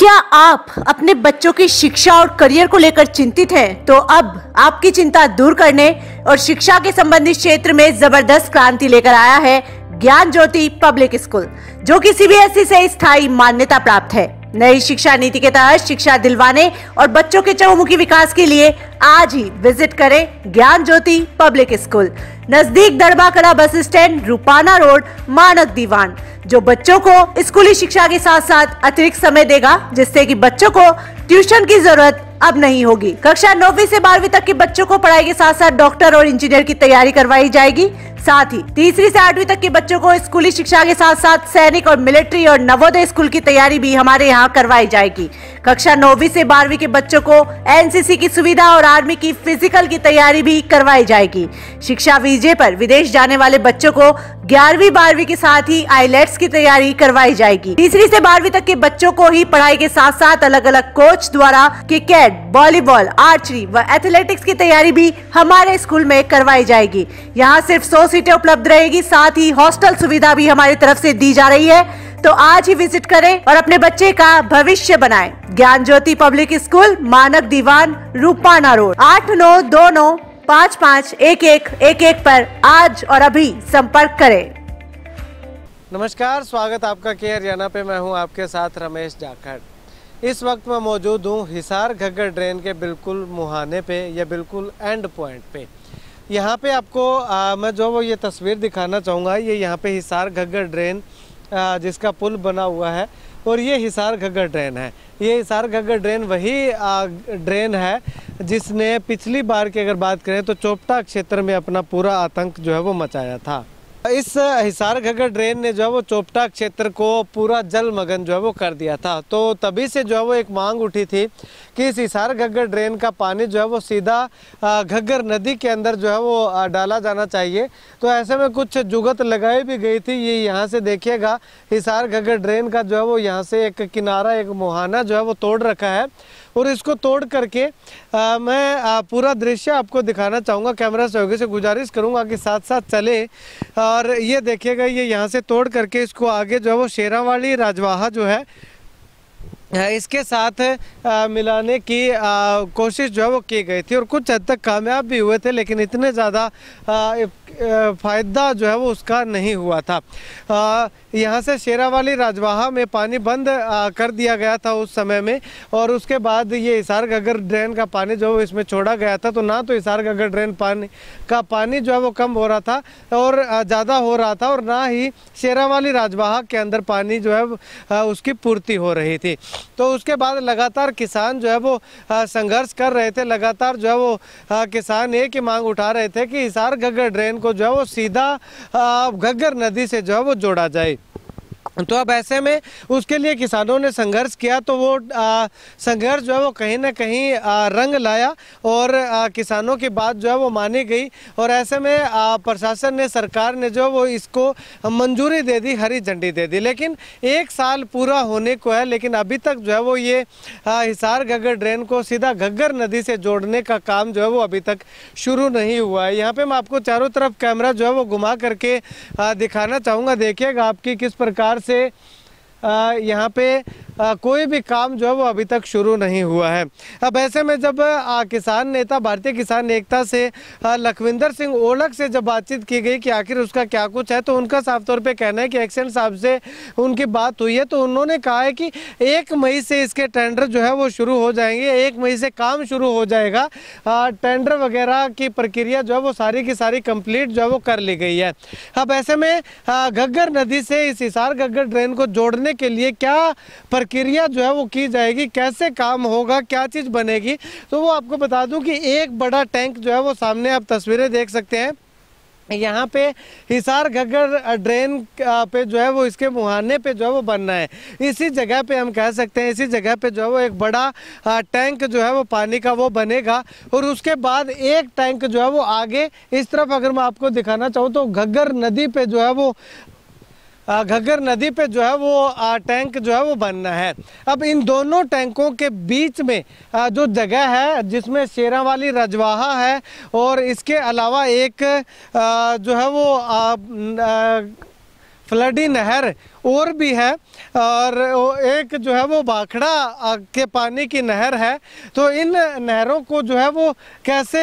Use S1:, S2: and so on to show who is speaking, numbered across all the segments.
S1: क्या आप अपने बच्चों की शिक्षा और करियर को लेकर चिंतित हैं? तो अब आपकी चिंता दूर करने और शिक्षा के संबंधित क्षेत्र में जबरदस्त क्रांति लेकर आया है ज्ञान ज्योति पब्लिक स्कूल, जो कि सीबीएसई से स्थायी मान्यता प्राप्त है। नई शिक्षा नीति के तहत शिक्षा दिलवाने और बच्चों के चहुमुखी विकास के लिए आज ही विजिट करें ज्ञान ज्योति पब्लिक स्कूल, नजदीक दड़बा कला बस स्टैंड, रूपाना रोड, मानक दीवान, जो बच्चों को स्कूली शिक्षा के साथ साथ अतिरिक्त समय देगा, जिससे कि बच्चों को ट्यूशन की जरूरत अब नहीं होगी। कक्षा 9वीं से 12वीं तक के बच्चों को पढ़ाई के साथ साथ डॉक्टर और इंजीनियर की तैयारी करवाई जाएगी। साथ ही 3री से 8वीं तक के बच्चों को स्कूली शिक्षा के साथ साथ सैनिक और मिलिट्री और नवोदय स्कूल की तैयारी भी हमारे यहाँ करवाई जाएगी। कक्षा 9वीं से 12वीं के बच्चों को एनसीसी की सुविधा और आर्मी की फिजिकल की तैयारी भी करवाई जाएगी। शिक्षा वीजे पर विदेश जाने वाले बच्चों को 11वीं 12वीं के साथ ही आईलेट्स की तैयारी करवाई जाएगी। 3री से 12वीं तक के बच्चों को ही पढ़ाई के साथ साथ अलग अलग कोच द्वारा क्रिकेट, वॉलीबॉल, आर्चरी व एथलेटिक्स की तैयारी भी हमारे स्कूल में करवाई जाएगी। यहाँ सिर्फ 100 सीटें उपलब्ध रहेगी। साथ ही हॉस्टल सुविधा भी हमारी तरफ से दी जा रही है। तो आज ही विजिट करें और अपने बच्चे का भविष्य बनाएं। ज्ञान ज्योति पब्लिक स्कूल, मानक दीवान, रूपाना रोड, 8929551111 पर आज और अभी संपर्क करें।
S2: नमस्कार, स्वागत आपका के हरियाणा पे। मैं हूं आपके साथ रमेश जाखड़। इस वक्त मैं मौजूद हूं हिसार घग्गर ड्रेन के बिल्कुल मुहाने पे या बिल्कुल एंड पॉइंट पे। यहाँ पे आपको मैं जो वो ये तस्वीर दिखाना चाहूँगा, ये यहाँ पे हिसार घग्गर ड्रेन जिसका पुल बना हुआ है और ये हिसार घग्गर ड्रेन है। ये हिसार घग्गर ड्रेन वही ड्रेन है जिसने पिछली बार की अगर बात करें तो चोपटा क्षेत्र में अपना पूरा आतंक जो है वो मचाया था। इस हिसार घग्गर ड्रेन ने जो है वो चोपटा क्षेत्र को पूरा जलमग्न जो है वो कर दिया था। तो तभी से जो है वो एक मांग उठी थी कि इस हिसार घग्गर ड्रेन का पानी जो है वो सीधा घग्गर नदी के अंदर जो है वो डाला जाना चाहिए। तो ऐसे में कुछ जुगत लगाई भी गई थी। ये यहाँ से देखिएगा, हिसार घग्गर ड्रेन का जो है वो यहाँ से एक किनारा, एक मुहाना जो है वो तोड़ रखा है और इसको तोड़ करके मैं पूरा दृश्य आपको दिखाना चाहूँगा। कैमरा सहयोगी से गुजारिश करूँगा कि साथ साथ चले और ये देखिएगा, ये यहाँ से तोड़ करके इसको आगे जो है वो शेरावाली राजवाहा जो है इसके साथ मिलाने की कोशिश जो है वो की गई थी और कुछ हद तक कामयाब भी हुए थे, लेकिन इतने ज़्यादा फ़ायदा जो है वो उसका नहीं हुआ था। यहाँ से शेरावाली राजवाहा में पानी बंद कर दिया गया था उस समय में और उसके बाद ये हिसार घग्गर ड्रेन का पानी जो इसमें छोड़ा गया था। तो ना तो हिसार घग्गर ड्रेन पानी जो है वो कम हो रहा था और ज़्यादा हो रहा था, और ना ही शेरावाली राजवाहा के अंदर पानी जो है उसकी पूर्ति हो रही थी। तो उसके बाद लगातार किसान जो है वो संघर्ष कर रहे थे। लगातार जो है वो किसान एक ही मांग उठा रहे थे कि हिसार घग्गर ड्रेन को जो है वो सीधा घग्गर नदी से जो है वो जोड़ा जाए। तो अब ऐसे में उसके लिए किसानों ने संघर्ष किया। तो वो संघर्ष जो है वो कहीं ना कहीं रंग लाया और किसानों की बात जो है वो मानी गई और ऐसे में प्रशासन ने, सरकार ने जो वो इसको मंजूरी दे दी, हरी झंडी दे दी। लेकिन 1 साल पूरा होने को है, लेकिन अभी तक जो है वो ये हिसार घग्गर ड्रेन को सीधा घग्गर नदी से जोड़ने का काम जो है वो अभी तक शुरू नहीं हुआ है। यहाँ पे मैं आपको चारों तरफ कैमरा जो है वो घुमा करके दिखाना चाहूँगा। देखिएगा आपकी किस प्रकार से यहाँ पे कोई भी काम जो है वो अभी तक शुरू नहीं हुआ है। अब ऐसे में जब किसान नेता, भारतीय किसान एकता से लखविंदर सिंह ओलख से जब बातचीत की गई कि आखिर उसका क्या कुछ है, तो उनका साफ तौर पे कहना है कि एक्शन साहब से उनकी बात हुई है। तो उन्होंने कहा है कि 1 मई से इसके टेंडर जो है वो शुरू हो जाएंगे, 1 मई से काम शुरू हो जाएगा। टेंडर वगैरह की प्रक्रिया जो है वो सारी की सारी कंप्लीट जो है वो कर ली गई है। अब ऐसे में घग्गर नदी से इस हिसार घग्गर ड्रेन को जोड़ने के लिए क्या प्रक्रिया जो है वो की जाएगी, कैसे काम होगा, क्या चीज़ बनेगी, तो वो आपको बता दूं कि एक बड़ा टैंक जो है वो सामने आप तस्वीरें देख सकते हैं। यहाँ पे हिसार घग्गर ड्रेन पे जो है वो इसके मुहाने पे जो है वो बनना है। इसी जगह पे हम कह सकते हैं, इसी जगह पे जो है वो एक बड़ा टैंक जो है वो पानी का वो बनेगा और उसके बाद एक टैंक जो है वो आगे इस तरफ अगर मैं आपको दिखाना चाहूँ तो घग्गर नदी पे जो है वो घग्गर नदी पे जो है वो टैंक जो है वो बनना है। अब इन दोनों टैंकों के बीच में जो जगह है जिसमें शेरावाली रजवाहा है और इसके अलावा एक जो है वो फ्लडी नहर, और भी है, और एक जो है वो भाखड़ा के पानी की नहर है। तो इन नहरों को जो है वो कैसे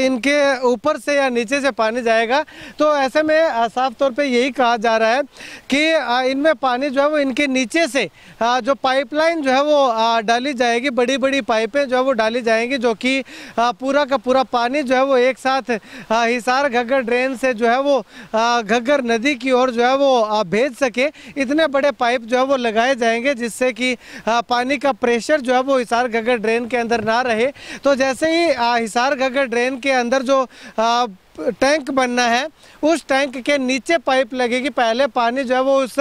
S2: इनके ऊपर से या नीचे से पानी जाएगा, तो ऐसे में साफ तौर पे यही कहा जा रहा है कि इनमें पानी जो है वो इनके नीचे से जो पाइपलाइन जो है वो डाली जाएगी, बड़ी बड़ी पाइपें जो है वो डाली जाएंगी, जो कि पूरा का पूरा पानी जो है वो एक साथ हिसार घग्गर ड्रेन से जो है वो घग्गर नदी की ओर जो है वो भेज सके। इतने बड़े पाइप जो है वो लगाए जाएंगे जिससे कि पानी का प्रेशर जो है वो हिसार घग्गर ड्रेन के अंदर ना रहे। तो जैसे ही हिसार घग्गर ड्रेन के अंदर जो टैंक बनना है, उस टैंक के नीचे पाइप लगेगी। पहले पानी जो है वो उस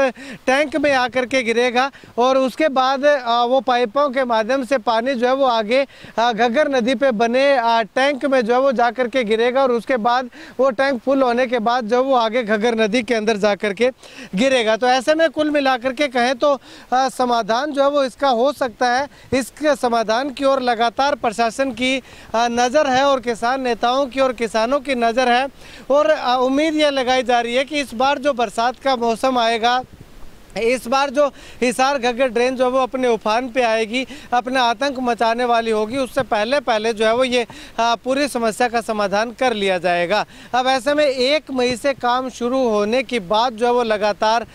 S2: टैंक में आकर के गिरेगा और उसके बाद वो पाइपों के माध्यम से पानी जो है वो आगे घग्गर नदी पे बने टैंक में जो है वो जा कर के गिरेगा, और उसके बाद वो टैंक फुल होने के बाद जो वो आगे घग्गर नदी के अंदर जा कर के गिरेगा। तो ऐसे में कुल मिलाकर के कहें तो समाधान जो है वो इसका हो सकता है। इसके समाधान की ओर लगातार प्रशासन की नज़र है और किसान नेताओं की और किसानों की नज़र है, और उम्मीद यह लगाई जा रही है कि इस बार जो बरसात का मौसम आएगा, इस बार जो हिसार घग्गर ड्रेन जो है वो अपने उफान पे आएगी, अपना आतंक मचाने वाली होगी, उससे पहले जो है वो ये पूरी समस्या का समाधान कर लिया जाएगा। अब ऐसे में 1 मई से काम शुरू होने की बात जो है वो लगातार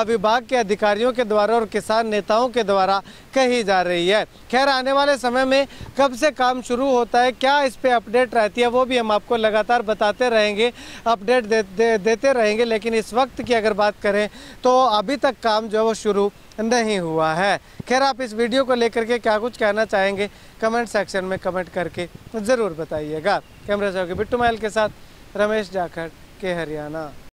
S2: विभाग के अधिकारियों के द्वारा और किसान नेताओं के द्वारा कही जा रही है। खैर, आने वाले समय में कब से काम शुरू होता है, क्या इस पे अपडेट रहती है, वो भी हम आपको लगातार बताते रहेंगे, अपडेट देते रहेंगे। लेकिन इस वक्त की अगर बात करें तो अभी तक काम जो है वो शुरू नहीं हुआ है। खैर, आप इस वीडियो को लेकर के क्या कुछ कहना चाहेंगे, कमेंट सेक्शन में कमेंट करके ज़रूर बताइएगा। कैमरा चौकी बिट्टू महल के साथ रमेश जाखड़ के हरियाणा।